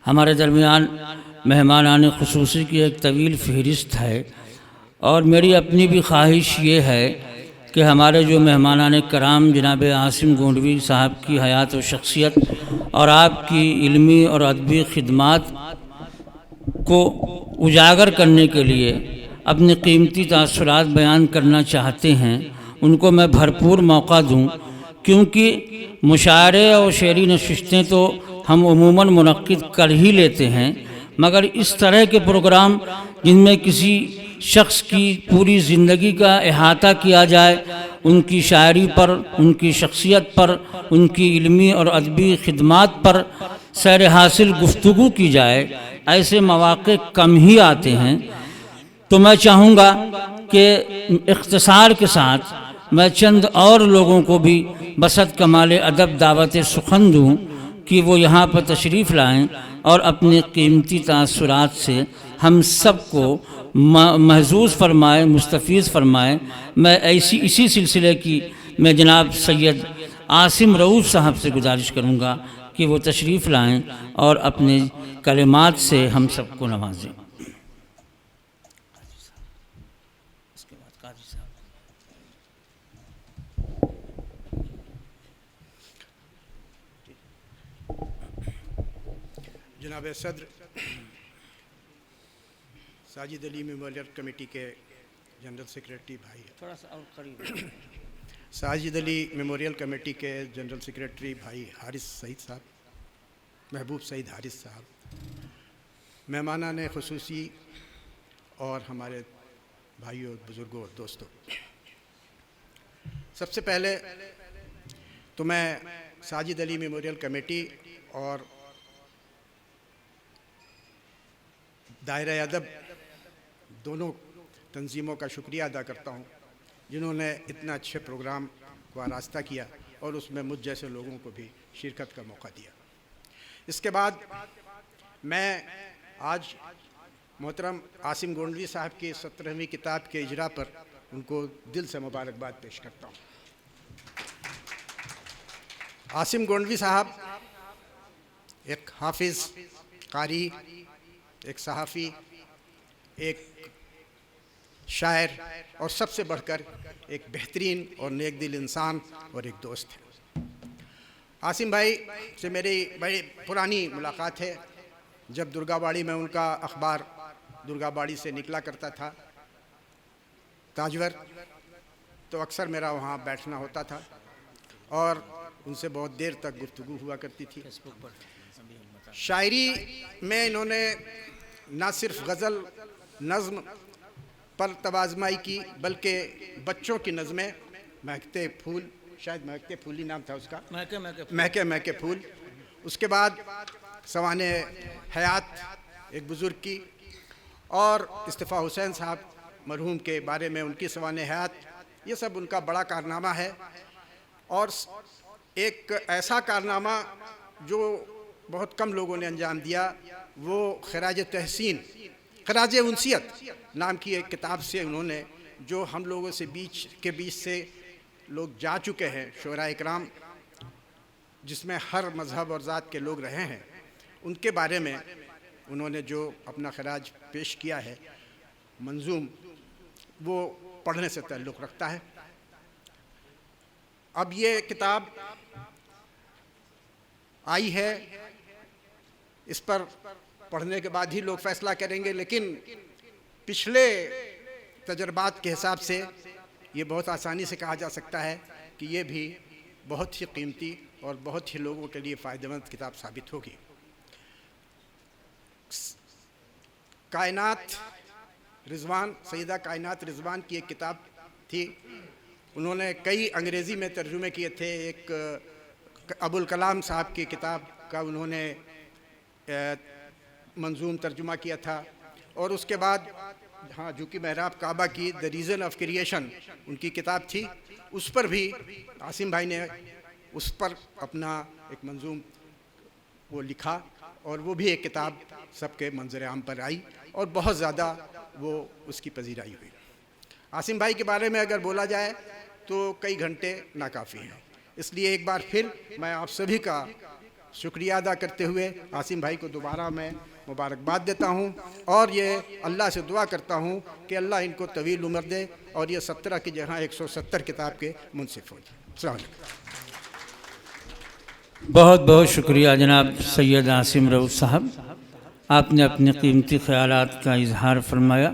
हमारे दरमियान मेहमानान खुसूसी की एक तवील फ़हरिस्त है और मेरी अपनी भी ख्वाहिश ये है कि हमारे जो मेहमानान कराम जनाब आसिम गोंडवी साहब की हयात व शख्सियत और आपकी इल्मी और अदबी खिदमात को उजागर करने के लिए अपने कीमती तासुरात बयान करना चाहते हैं, उनको मैं भरपूर मौका दूं, क्योंकि मुशायरे और शेरी नशिस्तें तो हम उमूमन मुनक्किद कर ही लेते हैं, मगर इस तरह के प्रोग्राम जिनमें किसी शख्स की पूरी ज़िंदगी का अहाता किया जाए, उनकी शायरी पर, उनकी शख्सियत पर, उनकी इल्मी और अदबी खिदमात पर सैर हासिल गुफ्तगू की जाए, ऐसे मौक़े कम ही आते हैं। तो मैं चाहूँगा कि इख्तिसार के साथ मैं चंद और लोगों को भी बसत कमाल अदब दावत सुखन दूँ कि वो यहाँ पर तशरीफ़ लाएँ और अपने कीमती तासुरात से हम सब को महजूज़ फरमाए, मुस्तफ़ीज़ फरमाए। मैं इसी सिलसिले की मैं जनाब सैयद आसिम रऊफ़ साहब से गुजारिश करूँगा कि वो तशरीफ़ लाएँ और अपने कलिमात से हम सबको नवाजें। जनाब सदर साजिद अली मेमोरियल कमेटी के जनरल सेक्रेटरी भाई, थोड़ा सा और करीब, साजिद अली मेमोरियल कमेटी के जनरल सेक्रेटरी भाई हारिस सईद साहब, महबूब सईद हारिस साहब, मेहमानान खुसूसी और हमारे भाइयों, बुज़ुर्गों और दोस्तों, सबसे पहले तो मैं साजिद अली मेमोरियल कमेटी और दायरा अदब दोनों तंजीमों का शुक्रिया अदा करता हूँ, जिन्होंने इतना अच्छे प्रोग्राम को आरास्ता किया और उसमें मुझ जैसे लोगों को भी शिरकत का मौका दिया। इसके बाद मैं आज मोहतरम आसिम गोंडवी साहब की 17वीं किताब के इजरा पर उनको दिल से मुबारकबाद पेश करता हूँ। आसिम गोंडवी साहब एक हाफिज़, कारी, एक सहाफ़ी, एक शायर और सबसे बढ़कर एक बेहतरीन और नेक दिल इंसान और एक दोस्त है। आसिम भाई से मेरी बड़ी पुरानी मुलाकात है। जब दुर्गाबाड़ी में उनका अखबार दुर्गाबाड़ी से निकला करता था, ताजवर, तो अक्सर मेरा वहाँ बैठना होता था और उनसे बहुत देर तक गुफ्तगू हुआ करती थी। शायरी में इन्होंने न सिर्फ गज़ल नज़्म पर तवाज़माई की, बल्कि बच्चों की नज़में, महकते फूल, शायद महकते फूल ही नाम था उसका, महके फूल, उसके बाद सवाने हयात एक बुज़ुर्ग की, और इस्तिफ़ा हुसैन साहब मरहूम के बारे में उनकी सवाने हयात, ये सब उनका बड़ा कारनामा है। और एक ऐसा कारनामा जो बहुत कम लोगों ने अंजाम दिया, वो खराज तहसीन, खराज उनसियत नाम की एक किताब से उन्होंने, जो हम लोगों से बीच से लोग जा चुके हैं, शुअरा इकराम, जिसमें हर मज़हब और ज़ात के लोग रहे हैं, उनके बारे में उन्होंने जो अपना खराज पेश किया है, मंजूम, वो पढ़ने से ताल्लुक़ रखता है। अब ये किताब आई है, इस पर पढ़ने के बाद ही लोग फ़ैसला करेंगे, लेकिन पिछले तजर्बात के हिसाब से ये बहुत आसानी से कहा जा सकता है कि ये भी बहुत ही कीमती और बहुत ही लोगों के लिए फ़ायदेमंद किताब साबित होगी। कायनात रिज़वान, सैयदा कायनात रिज़वान की एक किताब थी, उन्होंने कई अंग्रेज़ी में तर्जुमे किए थे। एक अबुल कलाम साहब की किताब का उन्होंने मंजूम तर्जुमा किया था, और उसके बाद हाँ, जो कि महराब काबा की द रीज़न ऑफ क्रिएशन उनकी किताब थी, उस पर भी आसिम भाई ने उस पर अपना एक मंजूम वो लिखा, और वो भी एक किताब सबके मंजर आम पर आई और बहुत ज़्यादा वो उसकी पजीराई हुई। आसिम भाई के बारे में अगर बोला जाए तो कई घंटे नाकाफ़ी हैं, इसलिए एक बार फिर मैं आप सभी का शुक्रिया अदा करते हुए आसिम भाई को दोबारा मैं मुबारकबाद देता हूँ और ये अल्लाह से दुआ करता हूँ कि अल्लाह इनको तवील उम्र दे और ये 17 की जगह 170 किताब के मुंसिफ हो जाए। अस्सलाम वालेकुम। बहुत बहुत शुक्रिया जनाब सैयद आसिम रऊफ़ साहब, आपने अपने कीमती ख्यालात का इजहार फरमाया।